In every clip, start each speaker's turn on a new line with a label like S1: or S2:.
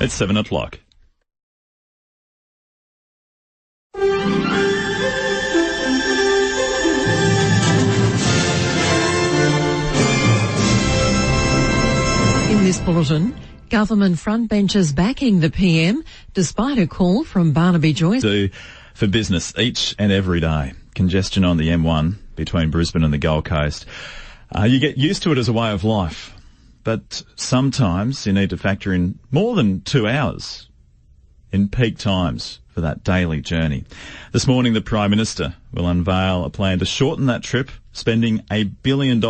S1: It's 7 o'clock.
S2: In this bulletin, government frontbenchers backing the PM despite a call from Barnaby Joyce.
S1: Do for business each and every day. Congestion on the M1 between Brisbane and the Gold Coast. You get used to it as a way of life, but sometimes you need to factor in more than 2 hours in peak times for that daily journey. This morning, the Prime Minister will unveil a plan to shorten that trip, spending $1 billion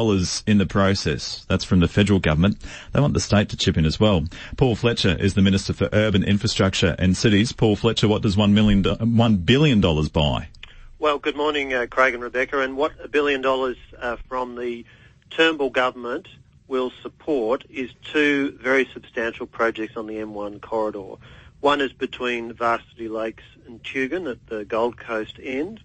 S1: in the process. That's from the federal government. They want the state to chip in as well. Paul Fletcher is the Minister for Urban Infrastructure and Cities. Paul Fletcher, what does $1 billion buy?
S3: Well, good morning, Craig and Rebecca. And what $1 billion from the Turnbull Govt will support is 2 very substantial projects on the M1 corridor. One is between Varsity Lakes and Tugun at the Gold Coast end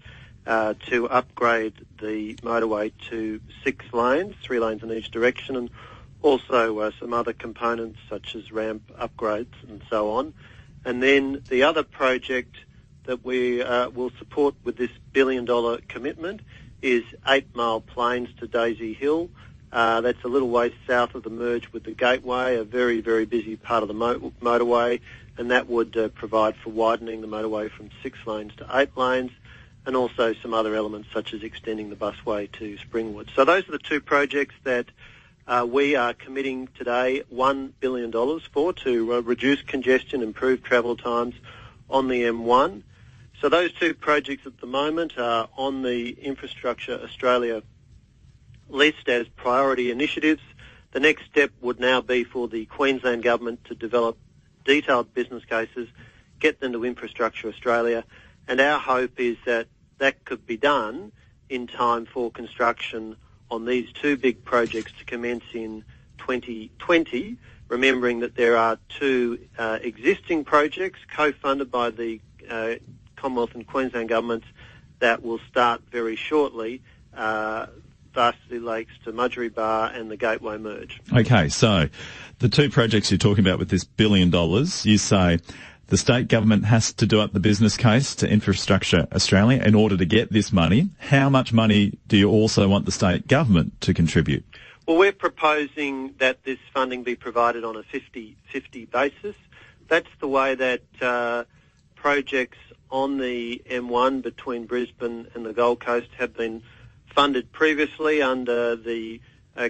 S3: to upgrade the motorway to 6 lanes, 3 lanes in each direction, and also some other components such as ramp upgrades and so on. And then the other project that we will support with this $1 billion commitment is 8 Mile Plains to Daisy Hill. That's a little way south of the merge with the Gateway, a very, very busy part of the motorway, and that would provide for widening the motorway from 6 lanes to 8 lanes, and also some other elements such as extending the busway to Springwood. So those are the 2 projects that we are committing today $1 billion for to reduce congestion, improve travel times on the M1. So those 2 projects at the moment are on the Infrastructure Australia list as priority initiatives. The next step would now be for the Queensland Government to develop detailed business cases, get them to Infrastructure Australia, and our hope is that that could be done in time for construction on these 2 big projects to commence in 2020, remembering that there are 2 existing projects co-funded by the Commonwealth and Queensland governments that will start very shortly, Varsity Lakes to Mudgee Bar and the Gateway merge.
S1: Okay, so the 2 projects you're talking about with this $1 billion, you say the state government has to do up the business case to Infrastructure Australia in order to get this money. How much money do you also want the state government to contribute?
S3: Well, we're proposing that this funding be provided on a 50-50 basis. That's the way that projects on the M1 between Brisbane and the Gold Coast have been funded previously under the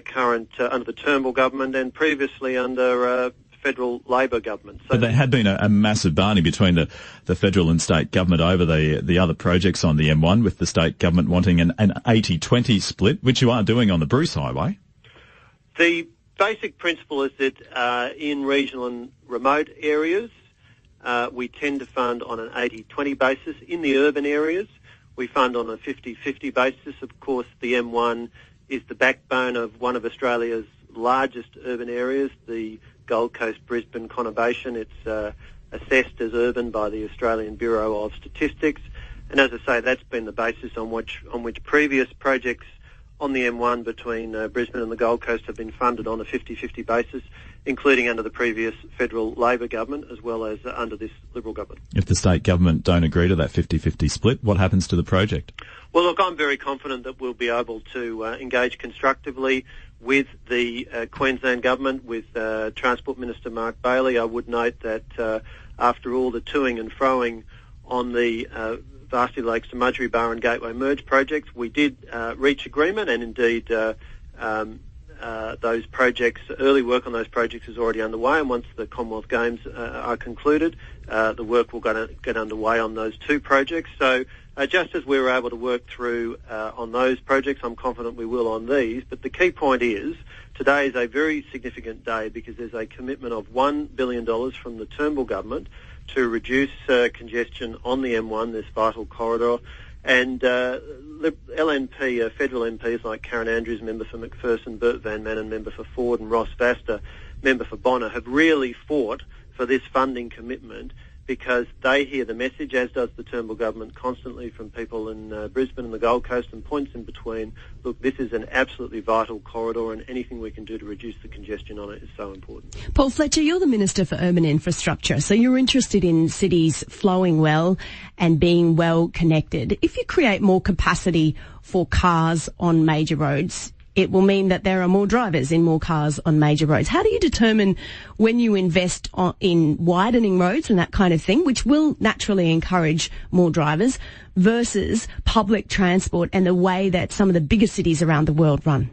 S3: current under the Turnbull government and previously under federal Labor government. So
S1: but there had been a massive barney between the federal and state government over the other projects on the M1, with the state government wanting an 80-20 split, which you are doing on the Bruce Highway.
S3: The basic principle is that in regional and remote areas, we tend to fund on an 80-20 basis. In the urban areas, we fund on a 50-50 basis. Of course, the M1 is the backbone of one of Australia's largest urban areas, the Gold Coast Brisbane conurbation. It's assessed as urban by the Australian Bureau of Statistics. And as I say, that's been the basis on which previous projects on the M1 between Brisbane and the Gold Coast have been funded on a 50-50 basis, including under the previous federal Labor government as well as under this Liberal government.
S1: If the state government don't agree to that 50-50 split, what happens to the project?
S3: Well, look, I'm very confident that we'll be able to engage constructively with the Queensland government, with Transport Minister Mark Bailey. I would note that after all the toing and froing on the Varsity Lakes to Mudgee Bar and Gateway merge projects, we did reach agreement, and indeed those projects, early work on those projects is already underway, and once the Commonwealth Games are concluded, the work will get underway on those 2 projects. So just as we were able to work through on those projects, I'm confident we will on these. But the key point is, today is a very significant day because there's a commitment of $1 billion from the Turnbull government to reduce congestion on the M1, this vital corridor. And LNP, federal MPs like Karen Andrews, member for McPherson, Bert Van Manen, member for Ford, and Ross Vasta, member for Bonner, have really fought for this funding commitment because they hear the message, as does the Turnbull government constantly from people in Brisbane and the Gold Coast and points in between. Look, this is an absolutely vital corridor, and anything we can do to reduce the congestion on it is so important.
S4: Paul Fletcher, you're the Minister for Urban Infrastructure, so you're interested in cities flowing well and being well connected. If you create more capacity for cars on major roads, it will mean that there are more drivers in more cars on major roads. How do you determine when you invest in widening roads and that kind of thing, which will naturally encourage more drivers, versus public transport and the way that some of the bigger cities around the world run?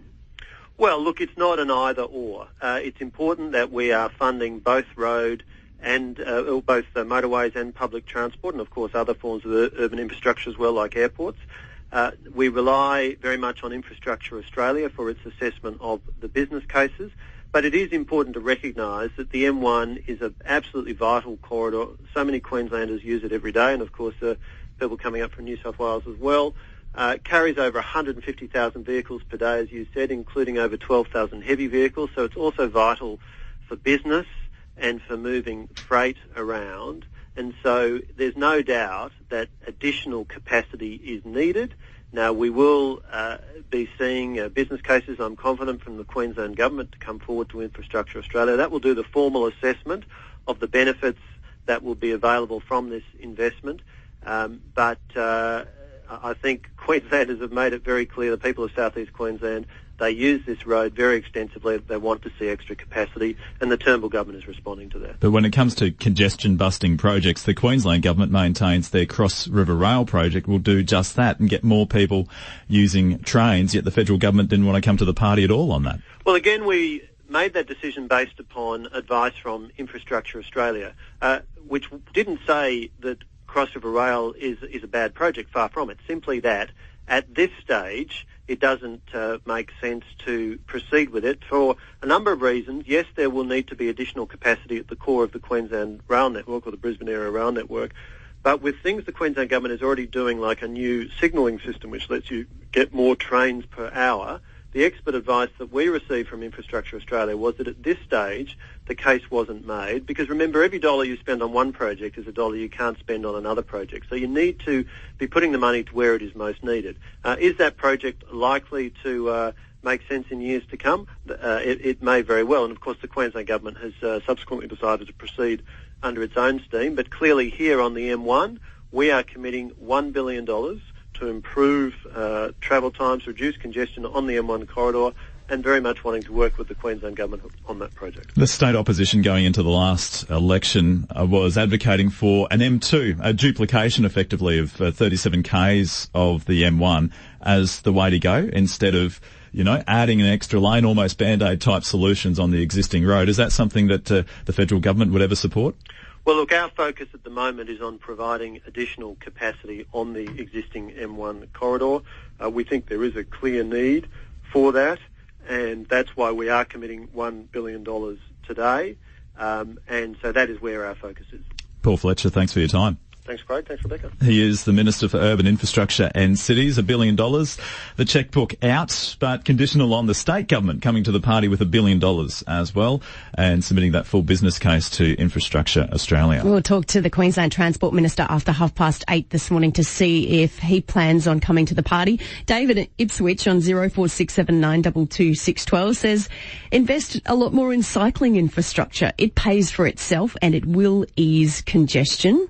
S3: Well, look, it's not an either or. It's important that we are funding both road and both motorways and public transport, and of course other forms of urban infrastructure as well, like airports. We rely very much on Infrastructure Australia for its assessment of the business cases, but it is important to recognise that the M1 is an absolutely vital corridor. So many Queenslanders use it every day, and of course people coming up from New South Wales as well. Carries over 150,000 vehicles per day, as you said, including over 12,000 heavy vehicles, so it's also vital for business and for moving freight around. And so there's no doubt that additional capacity is needed. Now, we will be seeing business cases, I'm confident, from the Queensland Government to come forward to Infrastructure Australia. That will do the formal assessment of the benefits that will be available from this investment. But I think Queenslanders have made it very clear, the people of South East Queensland, they use this road very extensively. They want to see extra capacity, and the Turnbull government is responding to that.
S1: But when it comes to congestion-busting projects, the Queensland government maintains their Cross River Rail project will do just that and get more people using trains, yet the federal government didn't want to come to the party at all on that.
S3: Well, again, we made that decision based upon advice from Infrastructure Australia, which didn't say that Cross River Rail is a bad project, far from it. Simply that at this stage it doesn't make sense to proceed with it for a number of reasons. Yes, there will need to be additional capacity at the core of the Queensland Rail Network or the Brisbane Area Rail Network, but with things the Queensland Government is already doing, like a new signalling system which lets you get more trains per hour, the expert advice that we received from Infrastructure Australia was that at this stage the case wasn't made, because remember, every dollar you spend on one project is a dollar you can't spend on another project. So you need to be putting the money to where it is most needed. Is that project likely to make sense in years to come? It may very well, and of course the Queensland Government has subsequently decided to proceed under its own steam, but clearly here on the M1 we are committing $1 billion to improve travel times, reduce congestion on the M1 corridor, and very much wanting to work with the Queensland Government on that project.
S1: The state opposition going into the last election was advocating for an M2, a duplication effectively of 37 Ks of the M1 as the way to go, instead of, adding an extra lane, almost Band-Aid type solutions on the existing road. Is that something that the federal government would ever support?
S3: Well, look, our focus at the moment is on providing additional capacity on the existing M1 corridor. We think there is a clear need for that, and that's why we are committing $1 billion today. And so that is where our focus is.
S1: Paul Fletcher, thanks for your time.
S3: Thanks, Craig. Thanks, Rebecca.
S1: He is the Minister for Urban Infrastructure and Cities. $1 billion. The chequebook out, but conditional on the state government coming to the party with $1 billion as well and submitting that full business case to Infrastructure Australia.
S4: We'll talk to the Queensland Transport Minister after 8:30 this morning to see if he plans on coming to the party. David at Ipswich on 0467922612 says, invest a lot more in cycling infrastructure. It pays for itself and it will ease congestion.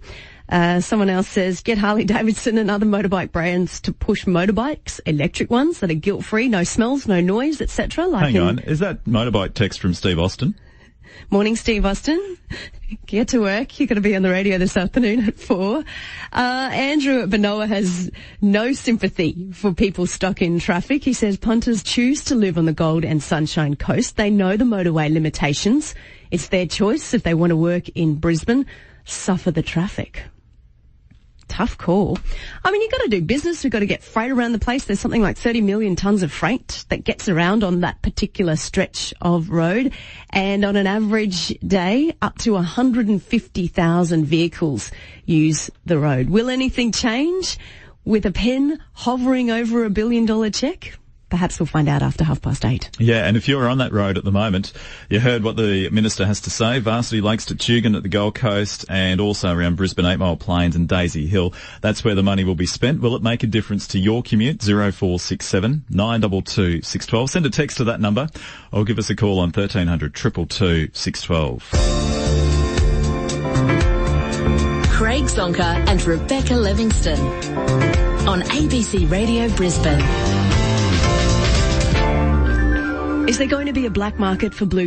S4: Someone else says, get Harley Davidson and other motorbike brands to push motorbikes, electric ones that are guilt-free, no smells, no noise, etc.
S1: Hang on, is that motorbike text from Steve Austin?
S4: Morning, Steve Austin. Get to work. You're going to be on the radio this afternoon at 4. Andrew at Benoa has no sympathy for people stuck in traffic. He says punters choose to live on the Gold and Sunshine Coast. They know the motorway limitations. It's their choice if they want to work in Brisbane. Suffer the traffic. Tough call. I mean, you've got to do business. We've got to get freight around the place. There's something like 30 million tonnes of freight that gets around on that particular stretch of road. And on an average day, up to 150,000 vehicles use the road. Will anything change with a pen hovering over $1 billion cheque? Perhaps we'll find out after 8:30.
S1: Yeah, and if you're on that road at the moment, you heard what the Minister has to say. Varsity Lakes to Tugun at the Gold Coast and also around Brisbane 8 Mile Plains and Daisy Hill. That's where the money will be spent. Will it make a difference to your commute? 0467 922 612. Send a text to that number or give us a call on 1300 222 612.
S5: Craig Zonka and Rebecca Livingston on ABC Radio Brisbane.
S4: Is there going to be a black market for blue